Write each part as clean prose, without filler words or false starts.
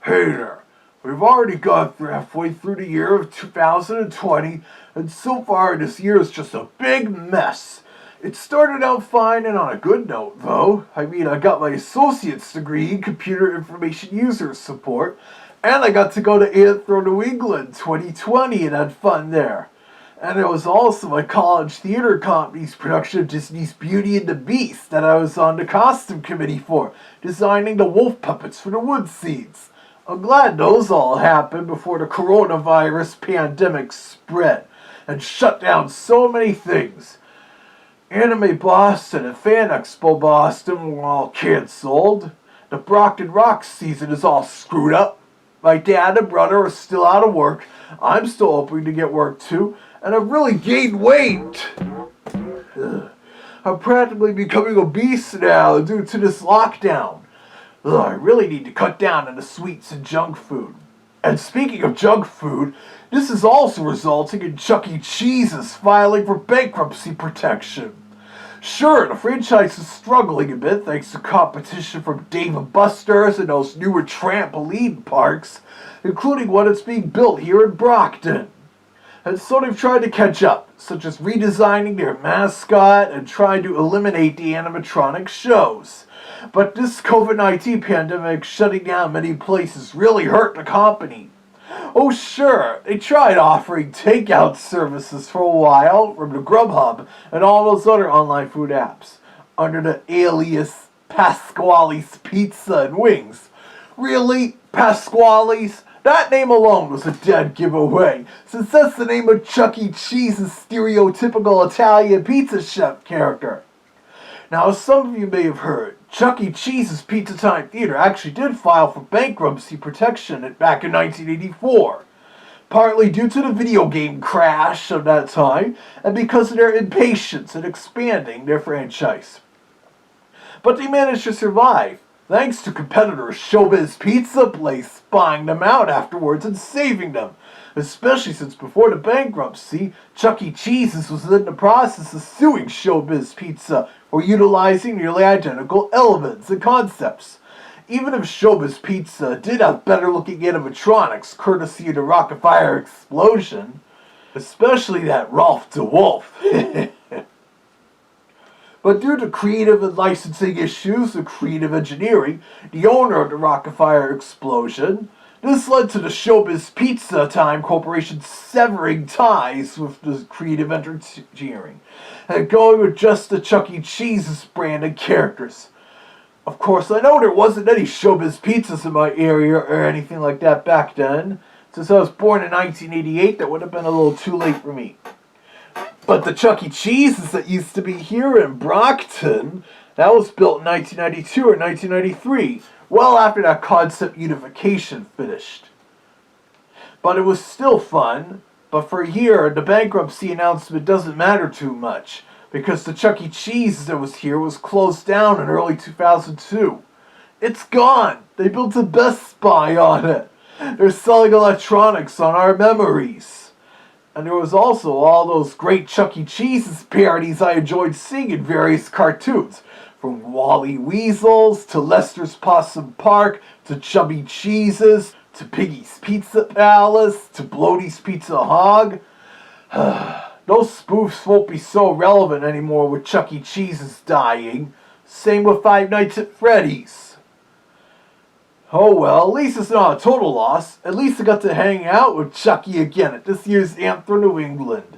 Hey there. We've already got halfway through the year of 2020, and so far this year is just a big mess. It started out fine and on a good note, though. I got my associate's degree in computer information user support, and I got to go to Anthro, New England 2020 and had fun there. And it was also my college theater company's production of Disney's Beauty and the Beast that I was on the costume committee for, designing the wolf puppets for the wood scenes. I'm glad those all happened before the coronavirus pandemic spread and shut down so many things. Anime Boston and Fan Expo Boston were all cancelled. The Brockton Rock season is all screwed up. My dad and brother are still out of work. I'm still hoping to get work too, and I've really gained weight. I'm practically becoming obese now due to this lockdown. I really need to cut down on the sweets and junk food. And speaking of junk food, this is also resulting in Chuck E. Cheese's filing for bankruptcy protection. Sure, the franchise is struggling a bit thanks to competition from Dave & Buster's and those newer trampoline parks, including one that's being built here in Brockton. And so they've tried to catch up, such as redesigning their mascot and trying to eliminate the animatronic shows. But this COVID-19 pandemic shutting down many places really hurt the company. Oh sure, they tried offering takeout services for a while from the Grubhub and all those other online food apps, under the alias Pasquale's Pizza and Wings. Really? Pasquale's? That name alone was a dead giveaway, since that's the name of Chuck E. Cheese's stereotypical Italian pizza chef character. Now, as some of you may have heard, Chuck E. Cheese's Pizza Time Theater actually did file for bankruptcy protection back in 1984, partly due to the video game crash of that time and because of their impatience in expanding their franchise. But they managed to survive, thanks to competitor Showbiz Pizza Place buying them out afterwards and saving them, especially since before the bankruptcy, Chuck E. Cheese's was in the process of suing Showbiz Pizza for utilizing nearly identical elements and concepts. Even if Showbiz Pizza did have better looking animatronics courtesy of the Rockafire explosion, especially that Ralph DeWolf. But due to creative and licensing issues and creative engineering, the owner of the Rockafire explosion, this led to the Showbiz Pizza Time Corporation severing ties with the creative engineering and going with just the Chuck E. Cheese's brand and characters. Of course, I know there wasn't any Showbiz Pizzas in my area or anything like that back then. Since I was born in 1988, that would have been a little too late for me. But the Chuck E. Cheese's that used to be here in Brockton, that was built in 1992 or 1993, well after that concept unification finished. But it was still fun, but for a year, the bankruptcy announcement doesn't matter too much, because the Chuck E. Cheese that was here was closed down in early 2002. It's gone! They built a Best Buy on it! They're selling electronics on our memories. And there was also all those great Chuck E. Cheese's parodies I enjoyed seeing in various cartoons, from Wally Weasels, to Lester's Possum Park, to Chubby Cheese's, to Piggy's Pizza Palace, to Bloaty's Pizza Hog. Those spoofs won't be so relevant anymore with Chuck E. Cheese's dying. Same with Five Nights at Freddy's. Oh well, at least it's not a total loss. At least I got to hang out with Chucky again at this year's Anthro, New England.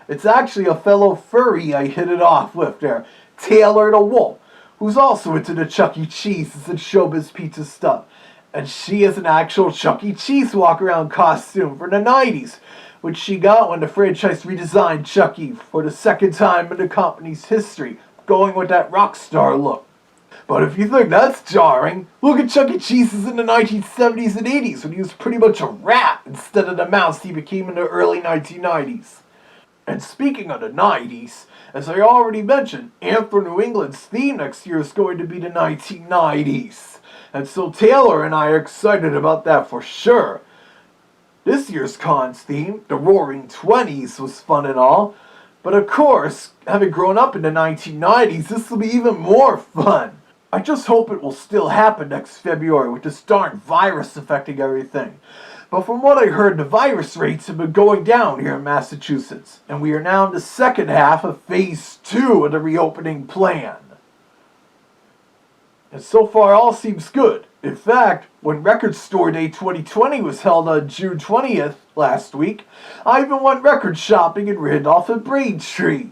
It's actually a fellow furry I hit it off with there, Taylor the Wolf, who's also into the Chuck E. Cheese's and Showbiz Pizza stuff. And she has an actual Chuck E. Cheese walk-around costume from the 90s, which she got when the franchise redesigned Chucky for the second time in the company's history, going with that rock star look. But if you think that's jarring, look at Chuck E. Cheese's in the 1970s and 80s when he was pretty much a rat instead of the mouse he became in the early 1990s. And speaking of the 90s, as I already mentioned, Anthro New England's theme next year is going to be the 1990s. And so Taylor and I are excited about that for sure. This year's con's theme, the Roaring Twenties, was fun and all. But of course, having grown up in the 1990s, this will be even more fun. I just hope it will still happen next February with this darn virus affecting everything. But from what I heard, the virus rates have been going down here in Massachusetts, and we are now in the second half of Phase 2 of the reopening plan. And so far, all seems good. In fact, when Record Store Day 2020 was held on June 20th last week, I even went record shopping in Randolph and Braintree.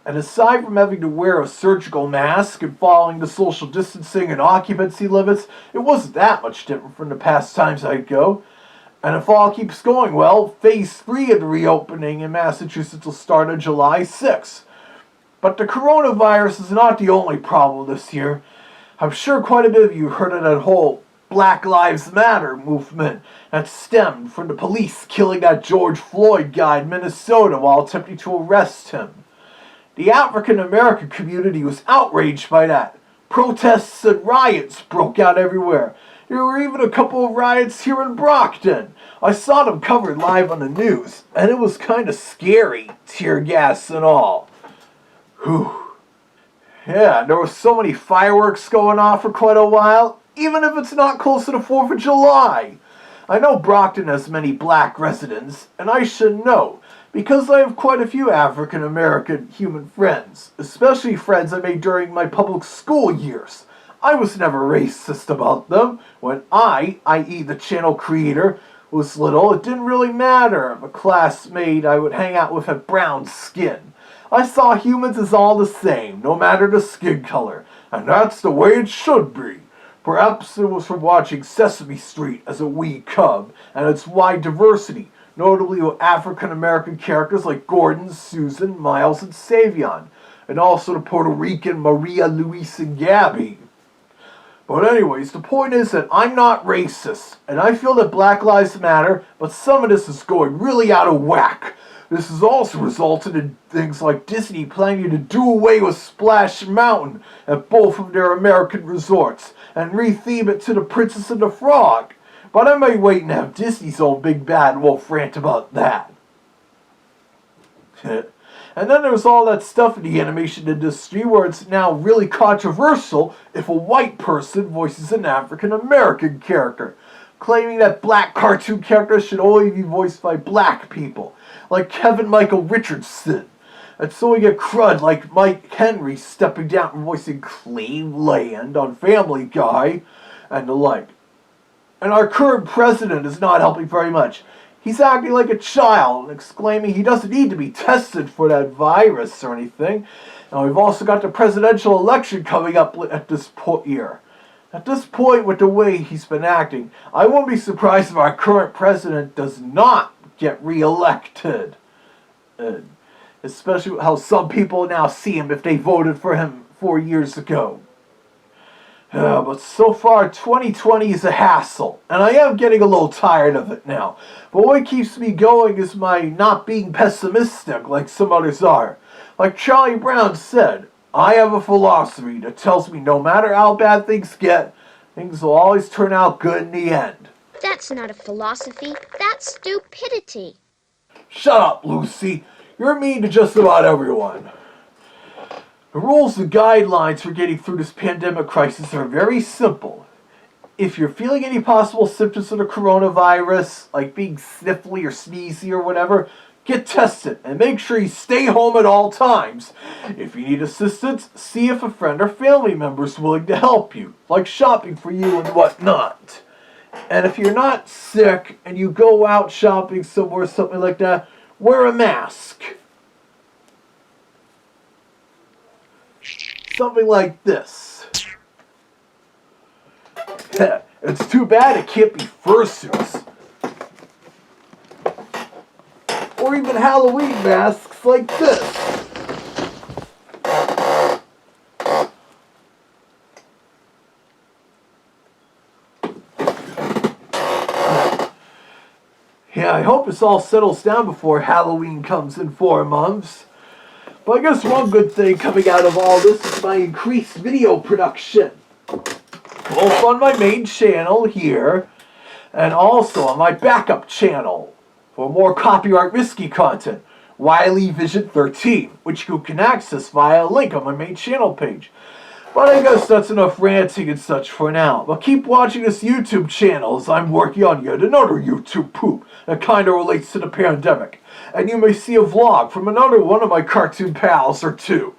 And aside from having to wear a surgical mask and following the social distancing and occupancy limits, it wasn't that much different from the past times I'd go. And if all keeps going well, Phase 3 of the reopening in Massachusetts will start on July 6th. But the coronavirus is not the only problem this year. I'm sure quite a bit of you heard of that whole Black Lives Matter movement that stemmed from the police killing that George Floyd guy in Minnesota while attempting to arrest him. The African American community was outraged by that. Protests and riots broke out everywhere. There were even a couple of riots here in Brockton. I saw them covered live on the news, and it was kind of scary, tear gas and all. Whew. Yeah, there was so many fireworks going off for quite a while, even if it's not close to the 4th of July. I know Brockton has many black residents, and I should know, because I have quite a few African American human friends, especially friends I made during my public school years. I was never racist about them. When I, i.e. the channel creator, was little, it didn't really matter if a classmate I would hang out with had brown skin. I saw humans as all the same, no matter the skin color, and that's the way it should be. Perhaps it was from watching Sesame Street as a wee cub, and its wide diversity, notably with African American characters like Gordon, Susan, Miles, and Savion, and also the Puerto Rican Maria, Luis, and Gabby. But anyways, the point is that I'm not racist, and I feel that Black Lives Matter, but some of this is going really out of whack. This has also resulted in things like Disney planning to do away with Splash Mountain at both of their American resorts, and retheme it to The Princess and the Frog. But I may wait and have Disney's own big bad wolf rant about that. And then there's all that stuff in the animation industry where it's now really controversial if a white person voices an African American character, claiming that black cartoon characters should only be voiced by black people, like Kevin Michael Richardson. And so we get crud like Mike Henry stepping down and voicing Cleveland on Family Guy, and the like. And our current president is not helping very much. He's acting like a child and exclaiming he doesn't need to be tested for that virus or anything. And we've also got the presidential election coming up at this year. At this point, with the way he's been acting, I won't be surprised if our current president does not get re-elected. Especially how some people now see him if they voted for him 4 years ago. But so far, 2020 is a hassle, and I am getting a little tired of it now. But what keeps me going is my not being pessimistic like some others are. Like Charlie Brown said, I have a philosophy that tells me no matter how bad things get, things will always turn out good in the end. That's not a philosophy, that's stupidity. Shut up, Lucy. You're mean to just about everyone. The rules and guidelines for getting through this pandemic crisis are very simple. If you're feeling any possible symptoms of the coronavirus, like being sniffly or sneezy or whatever, get tested and make sure you stay home at all times. If you need assistance, see if a friend or family member is willing to help you, like shopping for you and whatnot. And if you're not sick and you go out shopping somewhere, something like that, wear a mask. Something like this. It's too bad it can't be fursuits. Or even Halloween masks like this. Yeah, I hope this all settles down before Halloween comes in 4 months. But I guess one good thing coming out of all this is my increased video production. Both on my main channel here, and also on my backup channel for more copyright risky content, Wiley Vision 13, which you can access via a link on my main channel page. But I guess that's enough ranting and such for now. But keep watching this YouTube channel as I'm working on yet another YouTube poop that kinda relates to the pandemic. And you may see a vlog from another one of my cartoon pals or two.